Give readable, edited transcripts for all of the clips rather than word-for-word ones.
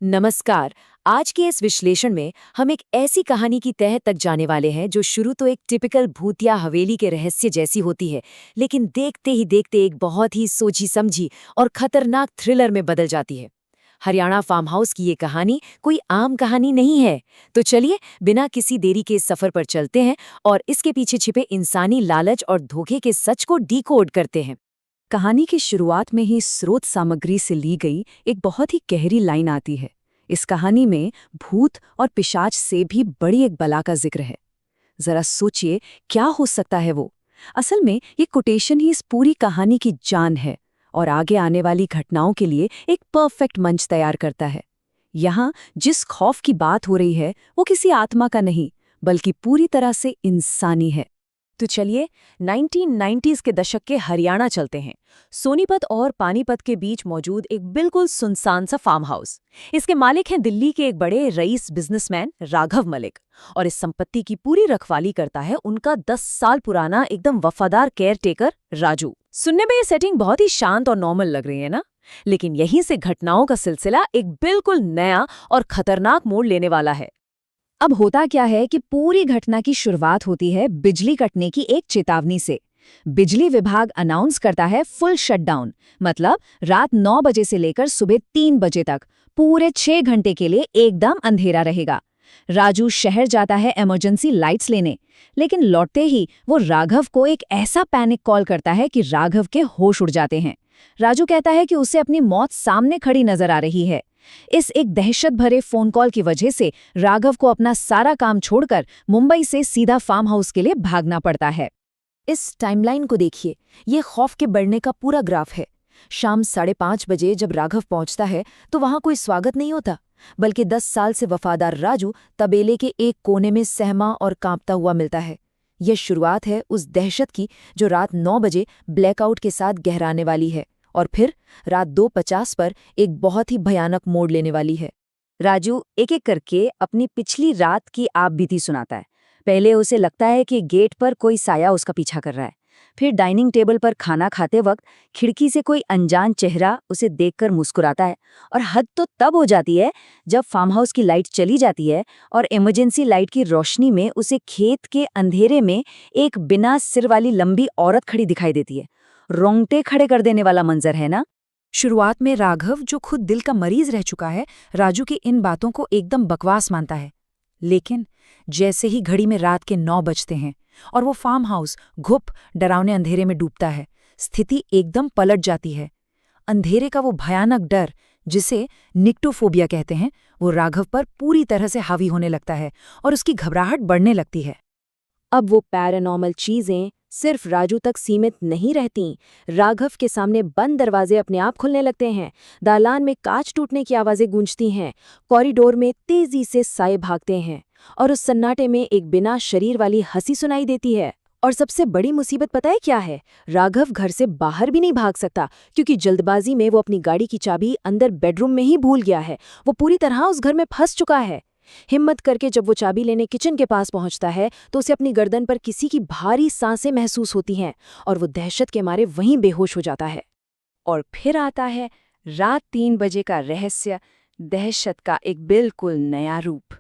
नमस्कार। आज के इस विश्लेषण में हम एक ऐसी कहानी की तह तक जाने वाले हैं जो शुरू तो एक टिपिकल भूतिया हवेली के रहस्य जैसी होती है, लेकिन देखते ही देखते एक बहुत ही सोची समझी और खतरनाक थ्रिलर में बदल जाती है। हरियाणा फार्म हाउस की ये कहानी कोई आम कहानी नहीं है। तो चलिए बिना किसी देरी के इस सफर पर चलते हैं और इसके पीछे छिपे इंसानी लालच और धोखे के सच को डिकोड करते हैं। कहानी की शुरुआत में ही स्रोत सामग्री से ली गई एक बहुत ही गहरी लाइन आती है। इस कहानी में भूत और पिशाच से भी बड़ी एक बला का जिक्र है। जरा सोचिए, क्या हो सकता है वो। असल में ये कोटेशन ही इस पूरी कहानी की जान है और आगे आने वाली घटनाओं के लिए एक परफेक्ट मंच तैयार करता है। यहाँ जिस खौफ की बात हो रही है वो किसी आत्मा का नहीं, बल्कि पूरी तरह से इंसानी है। तो चलिए 1990s के दशक के हरियाणा चलते हैं। सोनीपत और पानीपत के बीच मौजूद एक बिल्कुल सुनसान सा फार्म हाउस। इसके मालिक हैं दिल्ली के एक बड़े रईस बिजनेसमैन राघव मलिक, और इस संपत्ति की पूरी रखवाली करता है उनका 10 साल पुराना एकदम वफादार केयर टेकर राजू। सुनने में ये सेटिंग बहुत ही शांत और नॉर्मल लग रही है ना, लेकिन यहीं से घटनाओं का सिलसिला एक बिल्कुल नया और खतरनाक मोड़ लेने वाला है। अब होता क्या है कि पूरी घटना की शुरुआत होती है बिजली कटने की एक चेतावनी से। बिजली विभाग अनाउंस करता है फुल शटडाउन, मतलब रात 9 बजे से लेकर सुबह 3 बजे तक पूरे 6 घंटे के लिए एकदम अंधेरा रहेगा। राजू शहर जाता है इमरजेंसी लाइट्स लेने, लेकिन लौटते ही वो राघव को एक ऐसा पैनिक कॉल करता है कि राघव के होश उड़ जाते हैं। राजू कहता है कि उसे अपनी मौत सामने खड़ी नजर आ रही है। इस एक दहशत भरे फोन कॉल की वजह से राघव को अपना सारा काम छोड़कर मुंबई से सीधा फार्म हाउस के लिए भागना पड़ता है। इस टाइमलाइन को देखिए, ये खौफ के बढ़ने का पूरा ग्राफ है। शाम 5:30 बजे जब राघव पहुंचता है तो वहां कोई स्वागत नहीं होता, बल्कि 10 साल से वफादार राजू तबेले के एक कोने में सहमा और कांपता हुआ मिलता है। यह शुरुआत है उस दहशत की जो रात 9 बजे ब्लैकआउट के साथ गहराने वाली है और फिर रात 2:50 पर एक बहुत ही भयानक मोड़ लेने वाली है। राजू एक एक करके अपनी पिछली रात की आप बीती सुनाता है। पहले उसे लगता है कि गेट पर कोई साया उसका पीछा कर रहा है। फिर डाइनिंग टेबल पर खाना खाते वक्त खिड़की से कोई अनजान चेहरा उसे देखकर मुस्कुराता है। और हद तो तब हो जाती है जब फार्म हाउस की लाइट चली जाती है और इमरजेंसी लाइट की रोशनी में उसे खेत के अंधेरे में एक बिना सिर वाली लंबी औरत खड़ी दिखाई देती है। रोंगटे खड़े कर देने वाला मंजर है ना। शुरुआत में राघव, जो खुद दिल का मरीज रह चुका है, राजू की इन बातों को एकदम बकवास मानता है। लेकिन जैसे ही घड़ी में रात के 9 बजते हैं और वो फार्म हाउस घुप डरावने अंधेरे में डूबता है, स्थिति एकदम पलट जाती है। अंधेरे का वो भयानक डर, जिसे निक्टोफोबिया कहते हैं, वो राघव पर पूरी तरह से हावी होने लगता है और उसकी घबराहट बढ़ने लगती है। अब वो पैरानॉर्मल चीजें सिर्फ राजू तक सीमित नहीं रहती। राघव के सामने बंद दरवाजे अपने आप खुलने लगते हैं, दालान में कांच टूटने की आवाजें गूंजती हैं, कॉरिडोर में तेजी से साए भागते हैं और उस सन्नाटे में एक बिना शरीर वाली हंसी सुनाई देती है। और सबसे बड़ी मुसीबत पता है क्या है? राघव घर से बाहर भी नहीं भाग सकता, क्योंकि जल्दबाजी में वो अपनी गाड़ी की चाबी अंदर बेडरूम में ही भूल गया है। वो पूरी तरह उस घर में फंस चुका है। हिम्मत करके जब वो चाबी लेने किचन के पास पहुंचता है तो उसे अपनी गर्दन पर किसी की भारी सांसें महसूस होती हैं और वो दहशत के मारे वहीं बेहोश हो जाता है। और फिर आता है रात 3 बजे का रहस्य, दहशत का एक बिल्कुल नया रूप।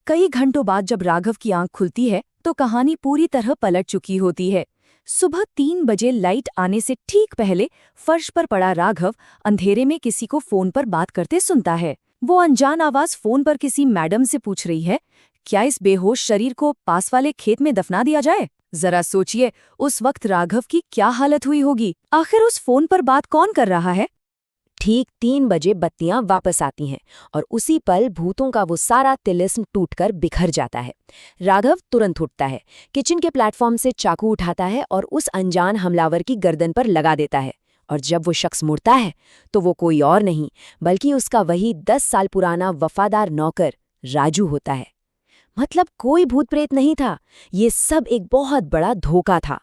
कई घंटों बाद जब राघव की आंख खुलती है तो कहानी पूरी तरह पलट चुकी होती है। सुबह 3 बजे लाइट आने से ठीक पहले फर्श पर पड़ा राघव अंधेरे में किसी को फोन पर बात करते सुनता है। वो अनजान आवाज फोन पर किसी मैडम से पूछ रही है, क्या इस बेहोश शरीर को पास वाले खेत में दफना दिया जाए? जरा सोचिए उस वक्त राघव की क्या हालत हुई होगी। आखिर उस फोन पर बात कौन कर रहा है? ठीक 3 बजे बत्तियां वापस आती हैं और उसी पल भूतों का वो सारा तिलिस्म टूटकर बिखर जाता है। राघव तुरंत उठता है, किचन के प्लेटफॉर्म से चाकू उठाता है और उस अनजान हमलावर की गर्दन पर लगा देता है। और जब वो शख्स मुड़ता है तो वो कोई और नहीं बल्कि उसका वही 10 साल पुराना वफादार नौकर राजू होता है। मतलब कोई भूत प्रेत नहीं था, ये सब एक बहुत बड़ा धोखा था।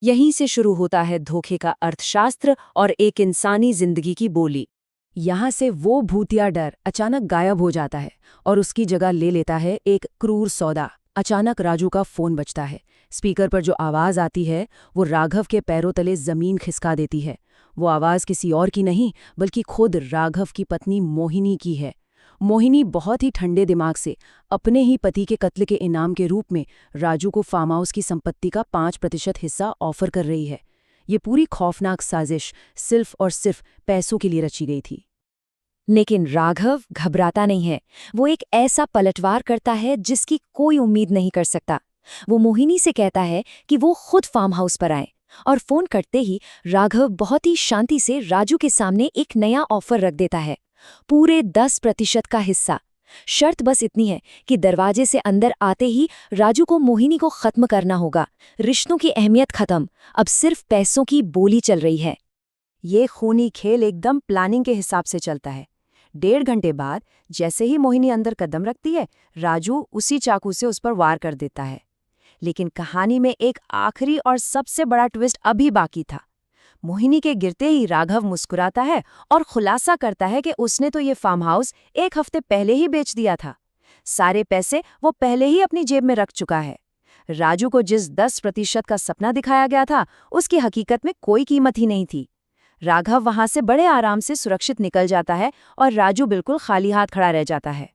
यहीं से शुरू होता है धोखे का अर्थशास्त्र और एक इंसानी जिंदगी की बोली। यहाँ से वो भूतिया डर अचानक गायब हो जाता है और उसकी जगह ले लेता है एक क्रूर सौदा। अचानक राजू का फोन बजता है। स्पीकर पर जो आवाज आती है वो राघव के पैरों तले जमीन खिसका देती है। वो आवाज किसी और की नहीं बल्कि खुद राघव की पत्नी मोहिनी की है। मोहिनी बहुत ही ठंडे दिमाग से अपने ही पति के कत्ल के इनाम के रूप में राजू को फार्म हाउस की संपत्ति का 5% हिस्सा ऑफर कर रही है। ये पूरी खौफनाक साजिश सिर्फ और सिर्फ पैसों के लिए रची गई थी। लेकिन राघव घबराता नहीं है। वो एक ऐसा पलटवार करता है जिसकी कोई उम्मीद नहीं कर सकता। वो मोहिनी से कहता है कि वो खुद फार्म हाउस पर आए, और फोन करते ही राघव बहुत ही शांति से राजू के सामने एक नया ऑफर रख देता है, पूरे 10% का हिस्सा। शर्त बस इतनी है कि दरवाजे से अंदर आते ही राजू को मोहिनी को खत्म करना होगा। रिश्तों की अहमियत खत्म, अब सिर्फ पैसों की बोली चल रही है। ये खूनी खेल एकदम प्लानिंग के हिसाब से चलता है। 1.5 घंटे बाद जैसे ही मोहिनी अंदर कदम रखती है, राजू उसी चाकू से उस पर वार कर देता है। लेकिन कहानी में एक आखिरी और सबसे बड़ा ट्विस्ट अभी बाकी था। मोहिनी के गिरते ही राघव मुस्कुराता है और खुलासा करता है कि उसने तो ये फार्म हाउस 1 हफ्ते पहले ही बेच दिया था। सारे पैसे वो पहले ही अपनी जेब में रख चुका है। राजू को जिस 10% का सपना दिखाया गया था, उसकी हकीकत में कोई कीमत ही नहीं थी। राघव वहां से बड़े आराम से सुरक्षित निकल जाता है और राजू बिल्कुल खाली हाथ खड़ा रह जाता है।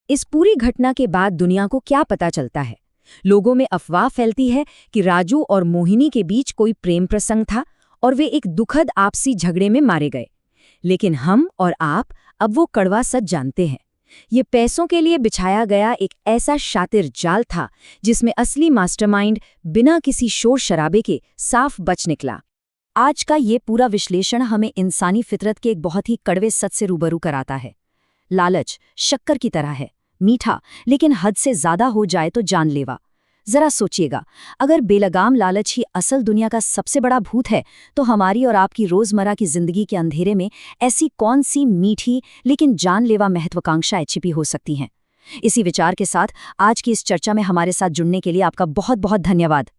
इस पूरी घटना के बाद दुनिया को क्या पता चलता है? लोगों में अफवाह फैलती है कि राजू और मोहिनी के बीच कोई प्रेम प्रसंग था और वे एक दुखद आपसी झगड़े में मारे गए। लेकिन हम और आप अब वो कड़वा सच जानते हैं। ये पैसों के लिए बिछाया गया एक ऐसा शातिर जाल था जिसमें असली मास्टरमाइंड बिना किसी शोर शराबे के साफ बच निकला। आज का ये पूरा विश्लेषण हमें इंसानी फितरत के एक बहुत ही कड़वे सच से रूबरू कराता है। लालच शक्कर की तरह है, मीठा, लेकिन हद से ज्यादा हो जाए तो जानलेवा। जरा सोचिएगा, अगर बेलगाम लालच ही असल दुनिया का सबसे बड़ा भूत है, तो हमारी और आपकी रोजमर्रा की जिंदगी के अंधेरे में ऐसी कौन सी मीठी लेकिन जानलेवा महत्वाकांक्षाएं छिपी हो सकती हैं? इसी विचार के साथ आज की इस चर्चा में हमारे साथ जुड़ने के लिए आपका बहुत बहुत धन्यवाद।